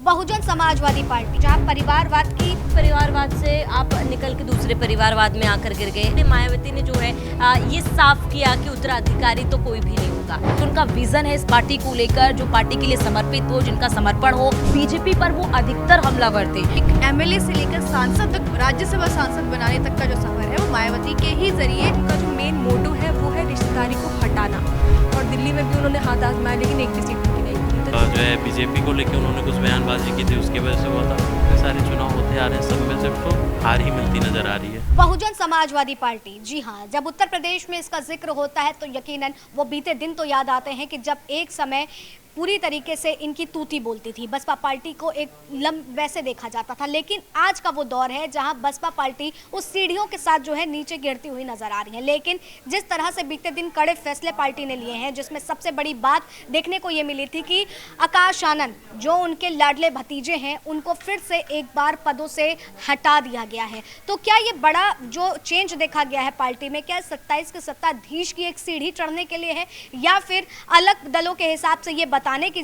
Bahujan Samajwadi party, जहां परिवारवाद से आप निकल के दूसरे परिवारवाद में आकर गिर गए। मायावती ने जो है ये साफ किया कि उत्तराधिकारी तो कोई भी नहीं होगा। तो उनका विजन है इस पार्टी को लेकर, जो पार्टी के लिए समर्पित हो, जिनका समर्पण हो। बीजेपी पर वो अधिकतर हमलावर थे। एक एमएलए से लेकर सांसद तक, राज्यसभा सांसद बनाने तक का जो सफर है वो मायावती के ही जरिए। उनका जो मेन मोटो है वो है रिश्तेदारी को हटाना, और दिल्ली में भी उन्होंने हाथ आजमाया लेकिन एक भी सीट की नहीं की। जो है बीजेपी को लेकर उन्होंने कुछ बयानबाजी की थी, उसकी वजह से हुआ था। इतने सारे चुनाव होते आ रहे हैं, सब में सिर्फ तो हार ही मिलती नजर आ रही है। बहुजन समाजवादी पार्टी, जी हाँ, जब उत्तर प्रदेश में इसका जिक्र होता है तो यकीनन वो बीते दिन तो याद आते हैं कि जब एक समय पूरी तरीके से इनकी तूती बोलती थी। बसपा पार्टी को एक वैसे देखा जाता था, लेकिन आज का वो दौर है जहां बसपा पार्टी उस सीढ़ियों के साथ जो है नीचे गिरती हुई नजर आ रही है। लेकिन जिस तरह से बीते दिन कड़े फैसले पार्टी ने लिए हैं, जिसमें सबसे बड़ी बात देखने को ये मिली थी कि आकाश आनंद, जो उनके लाडले भतीजे हैं, उनको फिर से एक बार पदों से हटा दिया गया है। तो क्या ये बड़ा जो चेंज देखा गया है पार्टी में, क्या 27 के सत्ताधीश की एक सीढ़ी चढ़ने के लिए है, या फिर अलग दलों के हिसाब से ये बताने की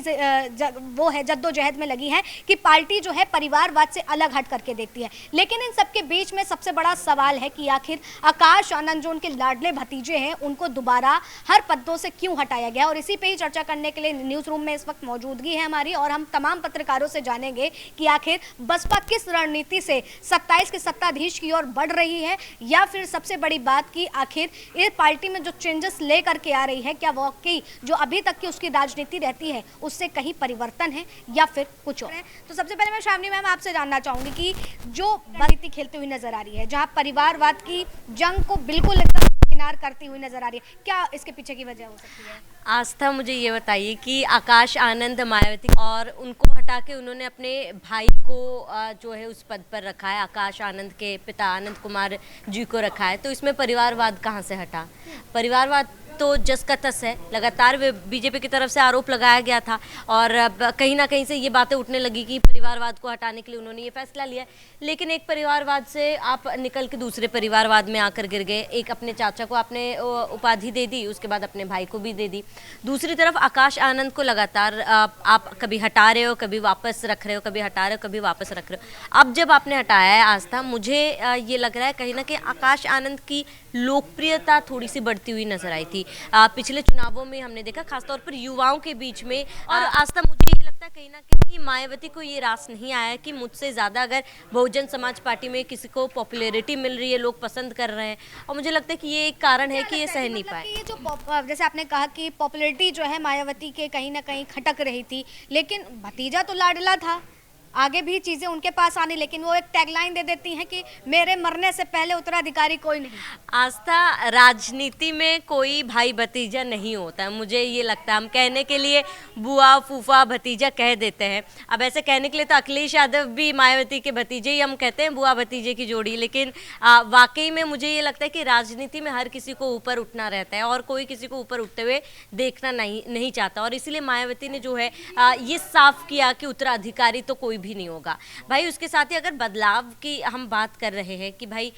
वो है जद्दोजहद में लगी है कि पार्टी जो है परिवारवाद से अलग हट करके देखती है। लेकिन इन सबके बीच में सबसे बड़ा सवाल है कि आखिर आकाश आनंद, जो उनके लाडले भतीजे हैं, उनको दोबारा हर पदों से क्यों हटाया गया। और इसी पे ही चर्चा करने के लिए न्यूज रूम में इस वक्त मौजूदगी है हमारी, और हम तमाम पत्रकारों से जानेंगे कि आखिर बसपा किस रणनीति से 27 के सत्ताधीश की ओर बढ़ रही है, या फिर सबसे बड़ी बात की आखिर इस पार्टी में जो चेंजेस लेकर के आ रही है, क्या वाकई जो अभी तक की उसकी राजनीति रहती है उससे कहीं परिवर्तन है या फिर कुछ और। तो सबसे पहले मैं श्रावणी मैम आपसे जानना चाहूंगी कि जो राजनीति खेलती हुई नजर आ रही है, जहां परिवारवाद की जंग को बिल्कुल किनार करती हुई नजर आ रही है, क्या इसके पीछे की वजह हो सकती है? आस्था, मुझे ये बताइए कि आकाश आनंद मायावती और उनको हटा के उन्होंने अपने भाई को जो है उस पद पर रखा है, आकाश आनंद के पिता आनंद कुमार जी को रखा है, तो इसमें परिवारवाद कहाँ से हटा? परिवारवाद तो जस का तस है। लगातार बीजेपी की तरफ से आरोप लगाया गया था, और कहीं ना कहीं से ये बातें उठने लगी कि परिवारवाद को हटाने के लिए उन्होंने ये फैसला लिया। लेकिन एक परिवारवाद से आप निकल के दूसरे परिवारवाद में आकर गिर गए। एक अपने चाचा को आपने उपाधि दे दी, उसके बाद अपने भाई को भी दे दी। दूसरी तरफ आकाश आनंद को लगातार आप कभी हटा रहे हो, कभी वापस रख रहे हो, कभी हटा रहे हो, कभी वापस रख रहे हो। अब जब आपने हटाया है आस्था, मुझे ये लग रहा है कहीं ना कहीं आकाश आनंद की लोकप्रियता थोड़ी सी बढ़ती हुई नजर आई थी। पिछले चुनावों में हमने देखा, खासतौर पर युवाओं के बीच में। और आस्था, मुझे ये लगता है कहीं ना कहीं मायावती को ये रास नहीं आया कि मुझसे ज़्यादा अगर बहुजन समाज पार्टी में किसी को पॉपुलैरिटी मिल रही है, लोग पसंद कर रहे हैं, और मुझे लगता है कि ये एक कारण है कि ये सह नहीं पाए। ये जो जैसे आपने कहा कि पॉपुलैरिटी जो है मायावती के कहीं ना कहीं खटक रही थी, लेकिन भतीजा तो लाडला था, आगे भी चीजें उनके पास आनी, लेकिन वो एक टैगलाइन दे देती हैं कि मेरे मरने से पहले उत्तराधिकारी कोई नहीं। आस्था, राजनीति में कोई भाई भतीजा नहीं होता है, मुझे ये लगता है। हम कहने के लिए बुआ फूफा भतीजा कह देते हैं। अब ऐसे कहने के लिए तो अखिलेश यादव भी मायावती के भतीजे ही हम कहते हैं, बुआ भतीजे की जोड़ी। लेकिन वाकई में मुझे ये लगता है कि राजनीति में हर किसी को ऊपर उठना रहता है, और कोई किसी को ऊपर उठते हुए देखना नहीं चाहता। और इसीलिए मायावती ने जो है ये साफ किया कि उत्तराधिकारी तो कोई भी नहीं होगा। भाई, उसके साथ ही अगर बदलाव की हम बात कर रहे हैं कि भाई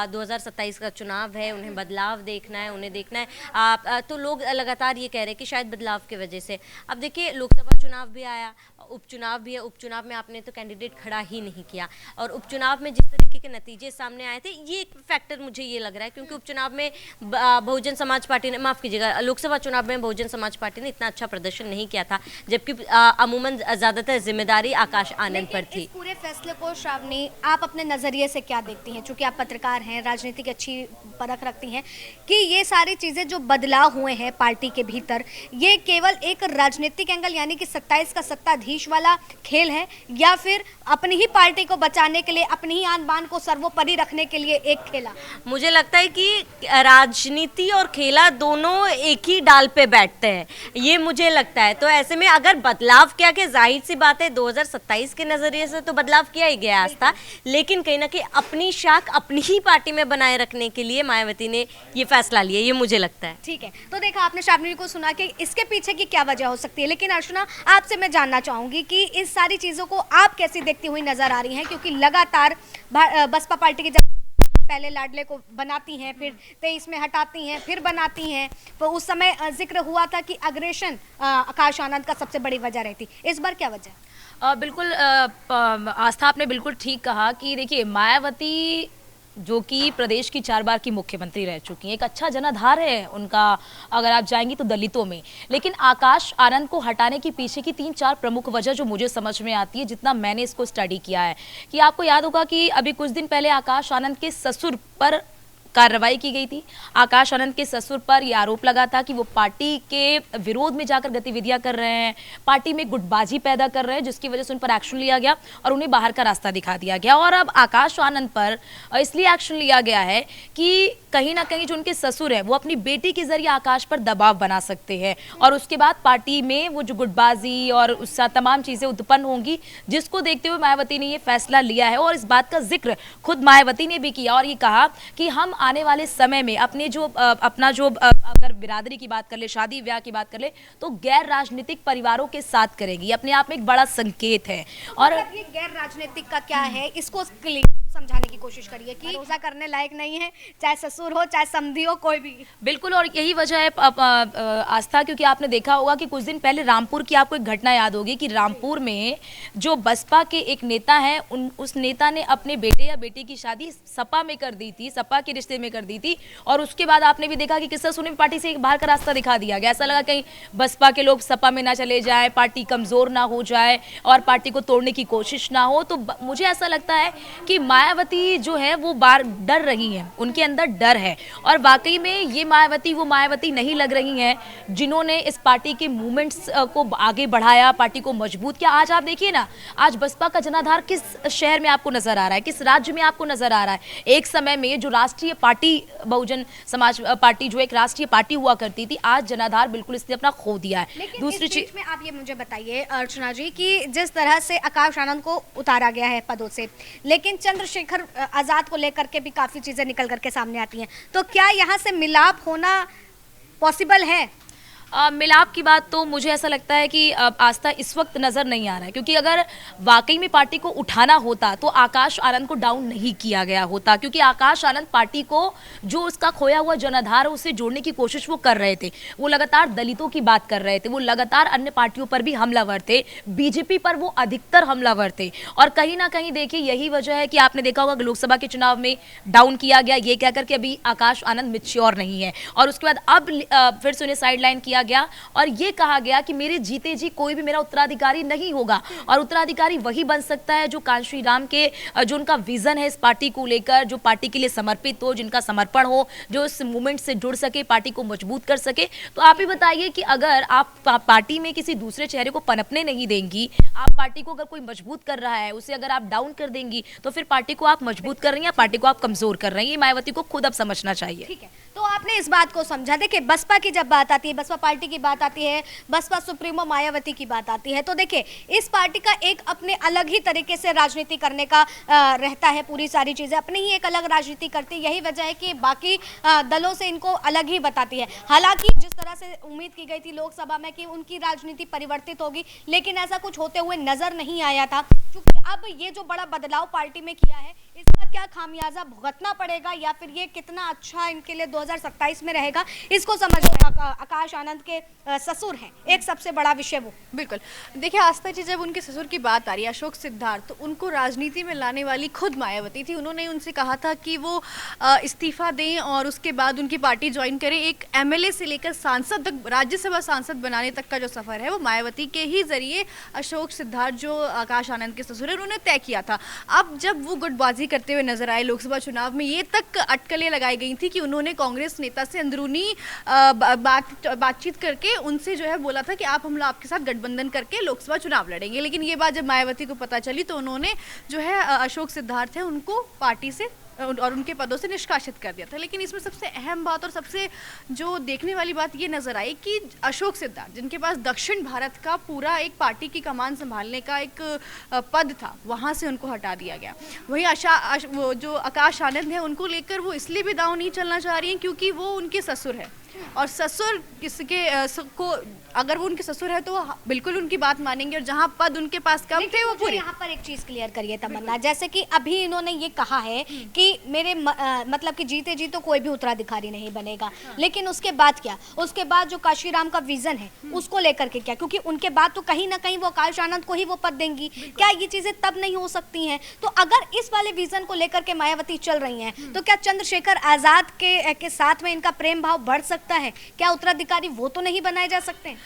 2027 का चुनाव है, उन्हें बदलाव देखना है, उन्हें देखना है, तो लोग लगातार ये कह रहे हैं कि शायद बदलाव की वजह से। अब देखिए, लोकसभा चुनाव भी आया, उपचुनाव भी है। उपचुनाव में आपने तो कैंडिडेट खड़ा ही नहीं किया, और उपचुनाव में जिस तरीके के नतीजे सामने आए थे, ये एक फैक्टर मुझे ये लग रहा है, क्योंकि उपचुनाव में बहुजन समाज पार्टी ने, माफ कीजिएगा, लोकसभा चुनाव में बहुजन समाज पार्टी ने इतना अच्छा प्रदर्शन नहीं किया था, जबकि अमूमन ज्यादातर जिम्मेदारी आकाश आनंद पर थी। इस पूरे फैसले को श्रावणी, आप अपने नजरिए से क्या देखती हैं, चूंकि आप पत्रकार हैं, राजनीति की अच्छी परख रखती हैं, कि ये सारी चीजें जो बदलाव हुए हैं पार्टी के भीतर, ये केवल एक राजनीतिक एंगल यानी कि 27 का सत्ताधीश वाला खेल है, या फिर अपनी ही पार्टी को बचाने के लिए, अपनी ही आन बान को सर्वोपरि रखने के लिए एक खेला? मुझे लगता है कि राजनीति और खेला दोनों एक ही डाल पे बैठते हैं, ये मुझे लगता है। तो ऐसे में अगर बदलाव किया कि जाहिर सी बात है 2027 के नजरिए से तो बदलाव किया ही गया था, लेकिन कहीं ना कहीं अपनी शाख अपनी ही पार्टी में बनाए रखने के लिए मायावती ने ये फैसला लिया, ये मुझे लगता है। ठीक है, तो देखा आपने श्रावणी को सुना कि इसके पीछे की क्या वजह हो सकती है, लेकिन अर्चना, आपसे मैं जानना चाहूंगी कि इस सारी चीजों को आप कैसी देखती हुई नजर आ रही हैं, क्योंकि लगातार बसपा पार्टी के पहले लाडले को बनाती हैं, फिर 23 में हटाती हैं, फिर बनाती हैं, तो उस समय जिक्र हुआ था कि अग्रेशन आकाश आनंद का सबसे बड़ी वजह रहती। इस बार क्या वजह? बिल्कुल आस्था आपने बिल्कुल ठीक कहा कि देखिए मायावती जो कि प्रदेश की 4 बार की मुख्यमंत्री रह चुकी हैं, एक अच्छा जनाधार है उनका अगर आप जाएंगी तो दलितों में। लेकिन आकाश आनंद को हटाने के पीछे की 3-4 प्रमुख वजह जो मुझे समझ में आती है, जितना मैंने इसको स्टडी किया है, कि आपको याद होगा कि अभी कुछ दिन पहले आकाश आनंद के ससुर पर कार्रवाई की गई थी। आकाश आनंद के ससुर पर यह आरोप लगा था कि वो पार्टी के विरोध में जाकर गतिविधियां कर रहे हैं, पार्टी में गुटबाजी पैदा कर रहे हैं, जिसकी वजह से उन पर एक्शन लिया गया और उन्हें बाहर का रास्ता दिखा दिया गया। और अब आकाश आनंद पर इसलिए एक्शन लिया गया है कि कहीं ना कहीं जो उनके ससुर हैं वो अपनी बेटी के जरिए आकाश पर दबाव बना सकते हैं और उसके बाद पार्टी में वो जो गुटबाजी और उससे तमाम चीजें उत्पन्न होंगी, जिसको देखते हुए मायावती ने ये फैसला लिया है। और इस बात का जिक्र खुद मायावती ने भी किया और ये कहा कि हम आने वाले समय में अपने जो अपना जो अगर बिरादरी की बात कर ले, शादी ब्याह की बात कर ले, तो गैर राजनीतिक परिवारों के साथ करेगी। अपने आप में एक बड़ा संकेत है। और ये गैर राजनीतिक का क्या है, इसको क्लियर समझाने की कोशिश करिए कि भरोसा करने लायक नहीं है, चाहे ससुर हो चाहे समधी हो, कोई भी। बिल्कुल, और यही वजह है आस्था, क्योंकि आपने देखा होगा कि कुछ दिन पहले रामपुर की आपको एक घटना याद होगी कि रामपुर में जो बसपा के एक नेता है, उस नेता ने अपने बेटे या बेटी की शादी सपा में कर दी थी, सपा के रिश्ते में कर दी थी। और उसके बाद आपने भी देखा कि किस्सा सुनी पार्टी से एक बाहर का रास्ता दिखा दिया गया। ऐसा लगा कहीं बसपा के लोग सपा में ना चले जाए, पार्टी कमजोर ना हो जाए और पार्टी को तोड़ने की कोशिश ना हो। तो मुझे ऐसा लगता है कि मायावती जो है वो बार डर रही हैं, उनके अंदर डर है। और वाकई में ये मायावती वो मायावती नहीं लग रही हैं जिन्होंने इस पार्टी के मूवमेंट्स को आगे बढ़ाया, पार्टी को मजबूत किया। आज आप देखिए ना, आज बसपा का जनाधार किस शहर में आपको नजर आ रहा है, किस राज्य में आपको नजर आ रहा है। एक समय में जो राष्ट्रीय पार्टी बहुजन समाज पार्टी जो एक राष्ट्रीय पार्टी हुआ करती थी, आज जनाधार बिल्कुल इसने अपना खो दिया है। दूसरी चीज में आप ये मुझे बताइए अर्चना जी कि जिस तरह से आकाश आनंद को उतारा गया है पदों से, लेकिन चंद्रशेखर आजाद को लेकर के भी काफी चीजें निकल करके सामने आती हैं, तो क्या यहाँ से मिलाप होना पॉसिबल है? मिलाप की बात तो मुझे ऐसा लगता है कि आस्था इस वक्त नजर नहीं आ रहा है, क्योंकि अगर वाकई में पार्टी को उठाना होता तो आकाश आनंद को डाउन नहीं किया गया होता, क्योंकि आकाश आनंद पार्टी को जो उसका खोया हुआ जनाधार है उसे जोड़ने की कोशिश वो कर रहे थे। वो लगातार दलितों की बात कर रहे थे, वो लगातार अन्य पार्टियों पर भी हमलावर थे, बीजेपी पर वो अधिकतर हमलावर थे। और कहीं ना कहीं देखिए यही वजह है कि आपने देखा होगा लोकसभा के चुनाव में डाउन किया गया, ये कहकर के अभी आकाश आनंद मैच्योर नहीं है। और उसके बाद अब फिर से उन्हें साइडलाइन किया गया और ये कहा गया कि मेरे जीते जी कोई भी मेरा उत्तराधिकारी नहीं होगा, और उत्तराधिकारी वही बन सकता है जो कांशी राम के जो उनका विजन है इस पार्टी को लेकर, जो पार्टी के लिए समर्पित हो, जिनका समर्पण हो, जो इस मूवमेंट से जुड़ सके, पार्टी को मजबूत कर सके। तो आप ही बताइए कि अगर आप पार्टी में किसी दूसरे चेहरे को पनपने नहीं देंगी, आप पार्टी को अगर कोई मजबूत कर रहा है उसे अगर आप डाउन कर देंगी, तो फिर पार्टी को आप मजबूत कर रही हैं या पार्टी को आप कमजोर कर रही हैं। मायावती को खुद अब समझना चाहिए। ठीक है, तो आपने इस बात को समझा। देखिए बसपा की जब बात आती है, बसपा पार्टी की बात आती है, बसपा सुप्रीमो मायावती की बात आती है, तो देखिए इस पार्टी का एक अपने अलग ही तरीके से राजनीति करने का रहता है, पूरी सारी चीजें अपनी ही एक अलग राजनीति करती है। यही वजह है कि बाकी दलों से इनको अलग ही बताती है। हालांकि जिस तरह से उम्मीद की गई थी लोकसभा में कि उनकी राजनीति परिवर्तित होगी, लेकिन ऐसा कुछ होते हुए नजर नहीं आया था। क्योंकि अब ये जो बड़ा बदलाव पार्टी में किया है, इसका क्या खामियाजा भुगतना पड़ेगा या फिर ये कितना अच्छा इनके लिए 2027 में रहेगा, इसको समझना। आकाश आनंद के ससुर हैं, एक सबसे बड़ा विषय वो। बिल्कुल, देखिए आस्था जी, जब उनके ससुर की बात आ रही है अशोक सिद्धार्थ, तो उनको राजनीति में लाने वाली खुद मायावती थी। उन्होंने उनसे कहा था कि वो इस्तीफा दें और उसके बाद उनकी पार्टी ज्वाइन करें। एक एमएलए से लेकर सांसद तक, राज्यसभा सांसद बनाने तक का जो सफर है वो मायावती के ही जरिए अशोक सिद्धार्थ जो आकाश आनंद के ससुर है उन्होंने तय किया था। अब जब वो गुटबाजी करते हुए नजर आए लोकसभा चुनाव में, ये तक अटकलें लगाई गई थी कि उन्होंने कांग्रेस नेता से अंदरूनी बातचीत करके उनसे जो है बोला था कि आप हम लोग आपके साथ गठबंधन करके लोकसभा चुनाव लड़ेंगे। लेकिन ये बात जब मायावती को पता चली तो उन्होंने जो है अशोक सिद्धार्थ है उनको पार्टी से और उनके पदों से निष्कासित कर दिया था। लेकिन इसमें सबसे अहम बात और सबसे जो देखने वाली बात ये नजर आई कि अशोक सिद्धार्थ, जिनके पास दक्षिण भारत का पूरा एक पार्टी की कमान संभालने का एक पद था, वहाँ से उनको हटा दिया गया। वहीं जो आकाश आनंद है उनको लेकर वो इसलिए भी दांव नहीं चलना चाह रही हैं क्योंकि वो उनके ससुर है। और ससुर को अगर वो उनके ससुर है तो वो बिल्कुल उनकी बात मानेंगे, और जहाँ पद उनके पास कम थे वो मुझे पूरी। यहाँ पर एक चीज क्लियर करिए तमन्ना, जैसे कि अभी इन्होंने ये कहा है कि मेरे मतलब कि जीते जी तो कोई भी उत्तराधिकारी नहीं बनेगा, लेकिन उसके बाद क्या, उसके बाद जो काशीराम का विजन है उसको लेकर के क्या, क्योंकि उनके बाद तो कहीं ना कहीं वो आकाश आनंद को ही वो पद देंगी, क्या ये चीजें तब नहीं हो सकती हैं? तो अगर इस वाले विजन को लेकर के मायावती चल रही हैं तो क्या चंद्रशेखर आजाद के साथ में इनका प्रेम भाव बढ़ सकता है? क्या उत्तराधिकारी वो तो नहीं बनाए जा सकते?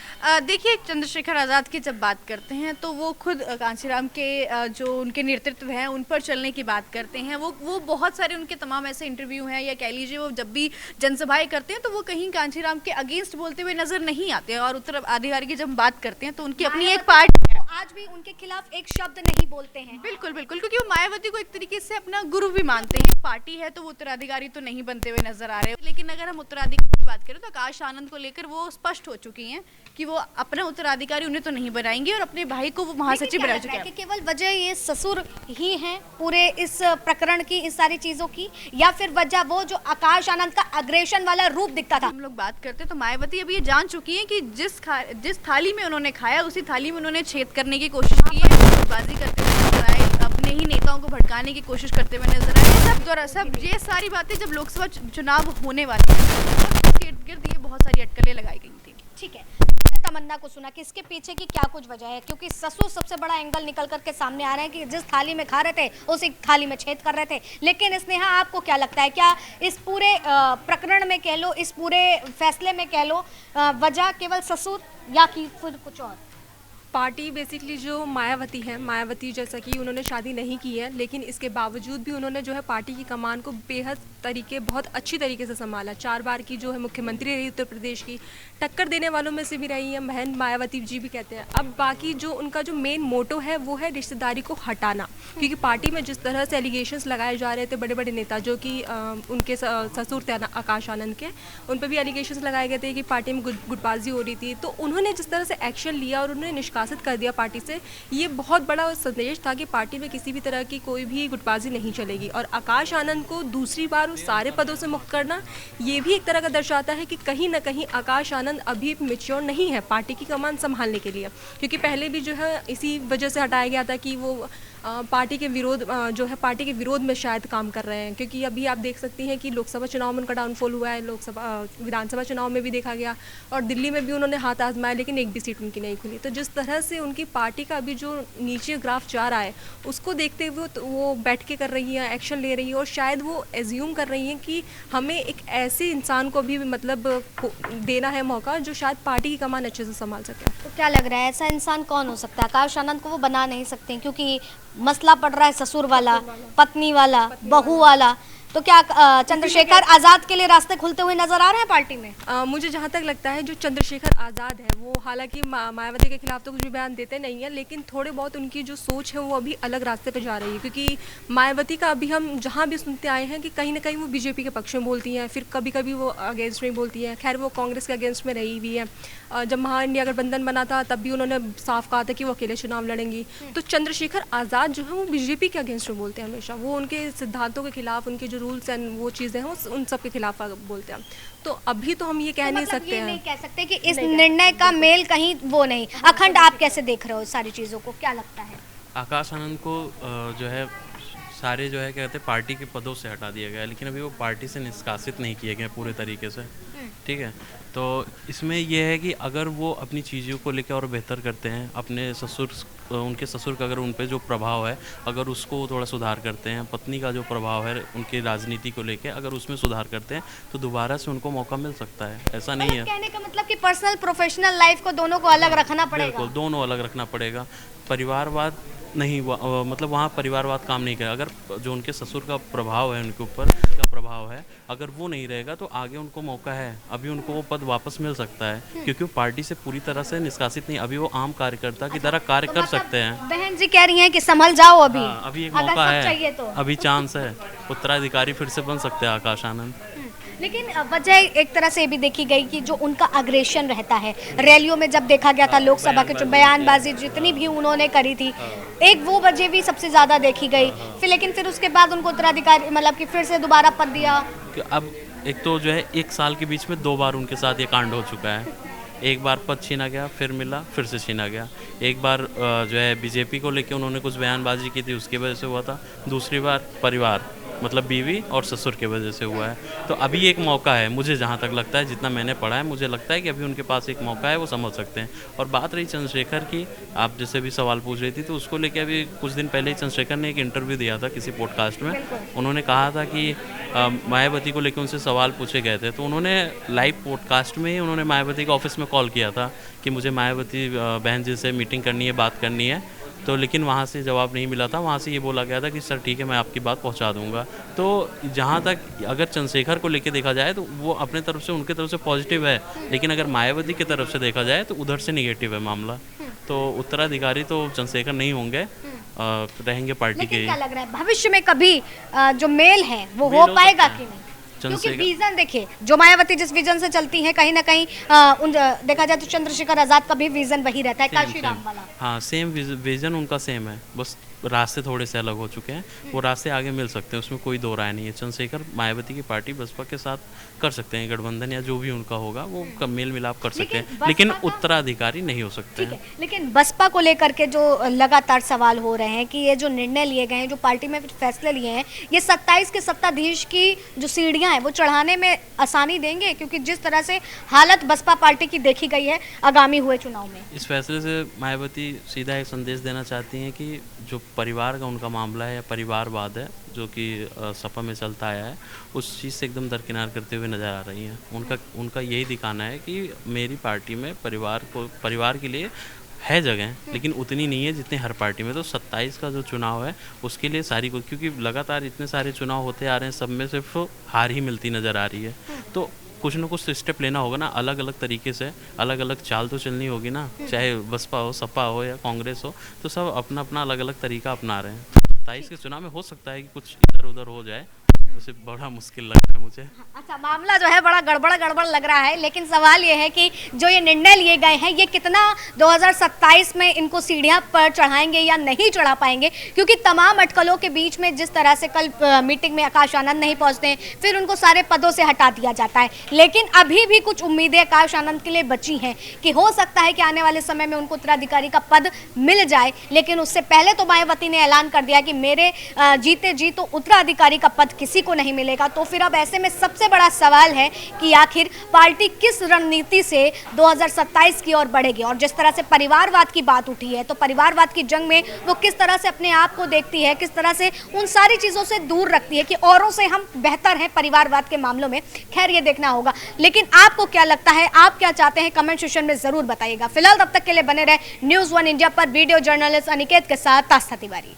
देखिए, चंद्रशेखर आज़ाद की जब बात करते हैं तो वो खुद कांशीराम के जो उनके नेतृत्व है उन पर चलने की बात करते हैं। वो बहुत सारे उनके तमाम ऐसे इंटरव्यू हैं, या कह लीजिए वो जब भी जनसभाएं करते हैं तो वो कहीं कांशीराम के अगेंस्ट बोलते हुए नजर नहीं आते हैं। और उत्तराधिकारी की जब बात करते हैं तो उनकी अपनी एक पार्टी है, आज भी उनके खिलाफ एक शब्द नहीं बोलते हैं। बिल्कुल बिल्कुल, क्योंकि वो मायावती को एक तरीके से अपना गुरु भी मानते हैं। पार्टी है तो वो उत्तराधिकारी तो नहीं बनते हुए नजर आ रहे हैं। लेकिन अगर हम उत्तराधिकारी की बात करें तो आकाश आनंद को लेकर वो स्पष्ट हो चुकी हैं कि वो अपना उत्तराधिकारी उन्हें तो नहीं बनाएंगे, और अपने भाई को वो महासचिव बना चुके हैं। कि केवल वजह ये ससुर ही हैं पूरे इस प्रकरण की, इस सारी चीजों की, या फिर वजह वो जो आकाश आनंद का अग्रेशन वाला रूप दिखता था? हम लोग बात करते हैं तो मायावती अभी ये जान चुकी हैं कि जिस थाली में उन्होंने खाया उसी थाली में उन्होंने छेद करने की कोशिश की है, बाजी करते हुए नजर आए, अपने ही नेताओं को भड़काने की कोशिश करते हुए नजर आए। सब ये सारी बातें जब लोकसभा चुनाव होने वाले हैं इर्द गिर्द ये बहुत सारी अटकलें लगाई गई थी। ठीक है, तमन्ना को सुना कि इसके पीछे की क्या कुछ वजह है, क्योंकि ससुर सबसे बड़ा एंगल निकल करके सामने आ रहे हैं कि जिस थाली में खा रहे थे उसी थाली में छेद कर रहे थे। लेकिन स्नेहा, आपको क्या लगता है, क्या इस पूरे प्रकरण में कह लो, इस पूरे फैसले में कह लो, वजह केवल ससुर या कि फिर कुछ और? पार्टी बेसिकली जो मायावती है, मायावती जैसा कि उन्होंने शादी नहीं की है, लेकिन इसके बावजूद भी उन्होंने जो है पार्टी की कमान को बहुत अच्छी तरीके से संभाला। 4 बार की जो है मुख्यमंत्री रही उत्तर प्रदेश की, टक्कर देने वालों में से भी रही है, बहन मायावती जी भी कहते हैं। अब बाकी जो उनका जो मेन मोटो है वो है रिश्तेदारी को हटाना, क्योंकि पार्टी में जिस तरह से एलिगेशंस लगाए जा रहे थे बड़े बड़े नेता जो कि उनके ससुर थे आकाश आनंद के, उन पर भी एलिगेशंस लगाए गए थे कि पार्टी में गुटबाजी हो रही थी। तो उन्होंने जिस तरह से एक्शन लिया और उन्होंने निष्कासित कर दिया पार्टी से, ये बहुत बड़ा संदेश था कि पार्टी में किसी भी तरह की कोई भी गुटबाजी नहीं चलेगी। और आकाश आनंद को दूसरी बार उस सारे पदों से मुक्त करना, ये भी एक तरह का दर्शाता है कि कहीं ना कहीं आकाश आनंद अभी मैच्योर नहीं है पार्टी की कमान संभालने के लिए, क्योंकि पहले भी जो है इसी वजह से हटाया गया था कि वो पार्टी के विरोध में शायद काम कर रहे हैं। क्योंकि अभी आप देख सकती हैं कि लोकसभा चुनाव में उनका डाउनफॉल हुआ है, विधानसभा चुनाव में भी देखा गया, और दिल्ली में भी उन्होंने हाथ आजमाया लेकिन एक भी सीट उनकी नहीं खुली। तो जिस तरह से उनकी पार्टी का अभी जो नीचे ग्राफ जा रहा है उसको देखते हुए तो वो बैठ के कर रही हैं, एक्शन ले रही है, और शायद वो एज्यूम कर रही हैं कि हमें एक ऐसे इंसान को भी मतलब देना है मौका जो शायद पार्टी की कमान अच्छे से संभाल सके। तो क्या लग रहा है ऐसा इंसान कौन हो सकता है? आकाश आनंद को वो बना नहीं सकते क्योंकि मसला पड़ रहा है ससुर वाला, पत्नी वाला, बहू वाला। तो क्या चंद्रशेखर आज़ाद के लिए रास्ते खुलते हुए नजर आ रहे हैं पार्टी में? मुझे जहाँ तक लगता है जो चंद्रशेखर आज़ाद है वो हालांकि मायावती के खिलाफ तो कुछ भी बयान देते नहीं है, लेकिन थोड़े बहुत उनकी जो सोच है वो अभी अलग रास्ते पे जा रही है। क्योंकि मायावती का अभी हम जहाँ भी सुनते आए हैं कि कहीं ना कहीं वो बीजेपी के पक्ष में बोलती हैं, फिर कभी कभी वो अगेंस्ट में बोलती हैं। खैर वो कांग्रेस के अगेंस्ट में रही हुई है। जब महा इंडिया गठबंधन बना था तब भी उन्होंने साफ कहा था कि वो अकेले चुनाव लड़ेंगी। तो चंद्रशेखर आज़ाद जो है वो बीजेपी के अगेंस्ट में बोलते हैं हमेशा, वो उनके सिद्धांतों के खिलाफ, उनके जो रूल्स एंड वो चीज़ें हैं उन सब के खिलाफ बोलते हैं। तो अभी तो हम ये कह नहीं सकते हैं, नहीं कह सकते कि इस निर्णय का मेल कहीं वो नहीं। अखंड, आप कैसे देख रहे हो सारी चीज़ों को, क्या लगता है? आकाश आनंद को जो है सारे जो है क्या कहते हैं पार्टी के पदों से हटा दिया गया है, लेकिन अभी वो पार्टी से निष्कासित नहीं किए गए पूरे तरीके से। ठीक है, तो इसमें यह है कि अगर वो अपनी चीज़ों को लेकर और बेहतर करते हैं, अपने उनके ससुर का अगर उन पर जो प्रभाव है अगर उसको थोड़ा सुधार करते हैं, पत्नी का जो प्रभाव है उनकी राजनीति को लेकर अगर उसमें सुधार करते हैं तो दोबारा से उनको मौका मिल सकता है। ऐसा नहीं है, कहने का मतलब कि पर्सनल प्रोफेशनल लाइफ को दोनों को अलग रखना पड़ेगा। बिल्कुल, दोनों अलग रखना पड़ेगा। परिवारवाद नहीं, मतलब वहाँ परिवारवाद काम नहीं करेगा। अगर जो उनके ससुर का प्रभाव है, उनके ऊपर का प्रभाव है, अगर वो नहीं रहेगा तो आगे उनको मौका है, अभी उनको वो पद वापस मिल सकता है, क्योंकि वो पार्टी से पूरी तरह से निष्कासित नहीं, अभी वो आम कार्यकर्ता की तरह कार्य कर सकते हैं। बहन जी कह रही हैं कि संभल जाओ अभी। अभी एक अगर मौका सब है, चाहिए तो। अभी चांस है, उत्तराधिकारी फिर से बन सकते हैं आकाश आनंद। लेकिन वजह एक तरह से भी देखी गई कि जो उनका अग्रेशन रहता है रैलियों में, जब देखा गया था लोकसभा के बयानबाजी जितनी भी उन्होंने करी थी, एक वो वजह भी सबसे ज़्यादा देखी गई। फिर लेकिन फिर उसके बाद उनको उत्तराधिकारी मतलब कि फिर से दोबारा पद दिया। अब एक तो जो है 1 साल के बीच में 2 बार उनके साथ ये कांड हो चुका है। एक बार पद छीना गया, फिर मिला, फिर से छीना गया। एक बार जो है बीजेपी को लेके उन्होंने कुछ बयानबाजी की थी, उसकी वजह से हुआ था। दूसरी बार परिवार मतलब बीवी और ससुर की वजह से हुआ है। तो अभी एक मौका है, मुझे जहाँ तक लगता है, जितना मैंने पढ़ा है, मुझे लगता है कि अभी उनके पास एक मौका है, वो समझ सकते हैं। और बात रही चंद्रशेखर की, आप जैसे भी सवाल पूछ रही थी, तो उसको लेके अभी कुछ दिन पहले ही चंद्रशेखर ने एक इंटरव्यू दिया था किसी पॉडकास्ट में। उन्होंने कहा था कि मायावती को लेकर उनसे सवाल पूछे गए थे, तो उन्होंने लाइव पॉडकास्ट में ही उन्होंने मायावती के ऑफिस में कॉल किया था कि मुझे मायावती बहन जी से मीटिंग करनी है, बात करनी है। तो लेकिन वहाँ से जवाब नहीं मिला था। वहाँ से ये बोला गया था कि सर ठीक है, मैं आपकी बात पहुँचा दूँगा। तो जहाँ तक अगर चंद्रशेखर को लेके देखा जाए तो वो अपने तरफ से, उनके तरफ से पॉजिटिव है, लेकिन अगर मायावती की तरफ से देखा जाए तो उधर से निगेटिव है मामला। तो उत्तराधिकारी तो चंद्रशेखर नहीं होंगे, रहेंगे पार्टी के। लेकिन क्या लग रहा है भविष्य में कभी जो मेल है वो हो पाएगा कि नहीं? क्योंकि विजन देखिए, जो मायावती जिस विजन से चलती है, कहीं ना कहीं देखा जाए तो चंद्रशेखर आजाद का भी विजन वही रहता है, काशीराम वाला। हाँ, सेम विजन उनका सेम है, बस रास्ते थोड़े से अलग हो चुके हैं। वो रास्ते आगे मिल सकते हैं, उसमें कोई दो राय नहीं है। चंद्रशेखर मायावती की पार्टी बसपा के साथ कर सकते हैं गठबंधन, या जो भी उनका होगा वो मेल मिलाप कर सकते हैं, लेकिन उत्तराधिकारी नहीं हो सकते हैं। लेकिन बसपा को लेकर के जो लगातार सवाल हो रहे हैं कि ये जो निर्णय लिए गए हैं, जो पार्टी में फैसले लिए हैं, ये 27 के सत्ताधीश की जो सीढ़ियां हैं वो चढ़ाने में आसानी देंगे? क्योंकि जिस तरह से हालत बसपा पार्टी की देखी गई है आगामी हुए चुनाव में। इस फैसले से मायावती सीधा एक संदेश देना चाहती हैं कि जो परिवार का उनका मामला है या परिवारवाद है, जो कि सपा में चलता आया है, उस चीज़ से एकदम दरकिनार करते हुए नज़र आ रही हैं। उनका यही दिखाना है कि मेरी पार्टी में परिवार के लिए है जगह, लेकिन उतनी नहीं है जितनी हर पार्टी में। तो 27 का जो चुनाव है उसके लिए क्योंकि लगातार इतने सारे चुनाव होते आ रहे हैं, सब में सिर्फ हार ही मिलती नज़र आ रही है। तो कुछ ना कुछ स्टेप लेना होगा ना, अलग अलग तरीके से, अलग अलग चाल तो चलनी होगी ना, चाहे बसपा हो, सपा हो या कांग्रेस हो, तो सब अपना अपना अलग अलग तरीका अपना रहे हैं। 27 के चुनाव में हो सकता है कि कुछ इधर उधर हो जाए, उसे बड़ा मुश्किल लग रहा है मुझे। अच्छा, मामला जो है बड़ा गड़बड़ लग रहा है, लेकिन सवाल ये है कि जो ये निर्णय लिए गए हैं, ये कितना 2027 में इनको सीढ़ियां पर चढ़ाएंगे या नहीं चढ़ा पाएंगे? क्योंकि तमाम अटकलों के बीच में जिस तरह से कल मीटिंग में आकाश आनंद नहीं पहुंचते हैं, फिर उनको सारे पदों से हटा दिया जाता है, लेकिन अभी भी कुछ उम्मीदें आकाश आनंद के लिए बची हैं कि हो सकता है कि आने वाले समय में उनको उत्तराधिकारी का पद मिल जाए। लेकिन उससे पहले तो मायावती ने ऐलान कर दिया कि मेरे जीते जी तो उत्तराधिकारी का पद किसी को नहीं मिलेगा। तो फिर अब ऐसे में सबसे बड़ा सवाल है कि आखिर पार्टी किस रणनीति से 2027 की ओर बढ़ेगी। और जिस तरह से परिवारवाद की बात उठी है, तो परिवारवाद की जंग में वो किस तरह से अपने आप को देखती है, किस तरह से उन सारी चीजों से दूर रखती है कि औरों से हम बेहतर हैं परिवारवाद के मामलों में। खैर, ये देखना होगा। लेकिन आपको क्या लगता है, आप क्या चाहते हैं, कमेंट सेक्शन में जरूर बताइएगा। फिलहाल तब तक के लिए बने रहे न्यूज़ 1 इंडिया पर वीडियो जर्नलिस्ट अनिकेत के साथ आस्था तिवारी।